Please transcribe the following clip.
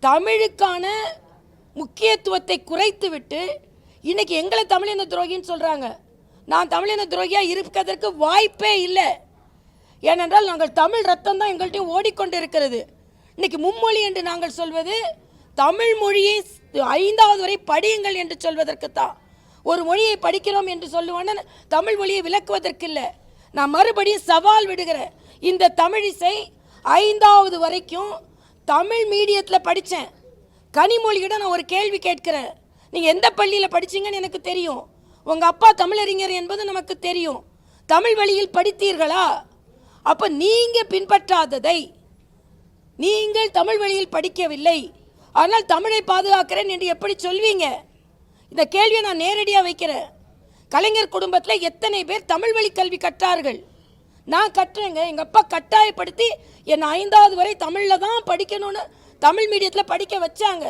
தமிழுக்கான முக்கியத்துவத்தை குறைத்துவிட்டு இன்னைக்கு எங்களை தமிழின துரோகின்னு சொல்கிறாங்க. நான் தமிழின துரோகியாக இருக்கிறதற்கு வாய்ப்பே இல்லை. ஏனென்றால் நாங்கள் தமிழ் ரத்தம் தான் எங்கள்கிட்ட ஓடிக்கொண்டு இருக்கிறது. இன்னைக்கு மும்மொழி என்று நாங்கள் சொல்வது தமிழ் மொழியை 5வது வரை படியுங்கள் என்று சொல்வதற்குத்தான். ஒரு மொழியை படிக்கிறோம் என்று சொல்லுவோன்னு தமிழ் மொழியை விளக்குவதற்கு இல்லை. நான் மறுபடியும் சவால் விடுகிறேன். இந்த தமிழிசை 5வது வரைக்கும் தமிழ் மீடியத்தில் படித்தேன். கனிமொழியிடம் நான் ஒரு கேள்வி கேட்கிறேன். நீங்கள் எந்த பள்ளியில் படிச்சீங்கன்னு எனக்கு தெரியும். உங்கள் அப்பா தமிழறிஞர் என்பது நமக்கு தெரியும். தமிழ் வழியில் படித்தீர்களா? அப்போ நீங்கள் பின்பற்றாததை நீங்கள் தமிழ் வழியில் படிக்கவில்லை, ஆனால் தமிழை பாதுகாக்கிறேன் என்று எப்படி சொல்வீங்க? இந்த கேள்வியை நான் நேரடியாக வைக்கிறேன். கலைஞர் குடும்பத்தில் எத்தனை பேர் தமிழ் வழி கல்வி கற்றார்கள்? நான் கற்றேங்க. எங்கள் அப்பா கட்டாயப்படுத்தி என்னை 5வது வரை தமிழில் தான் படிக்கணும்னு தமிழ் மீடியத்தில் படிக்க வச்சாங்க.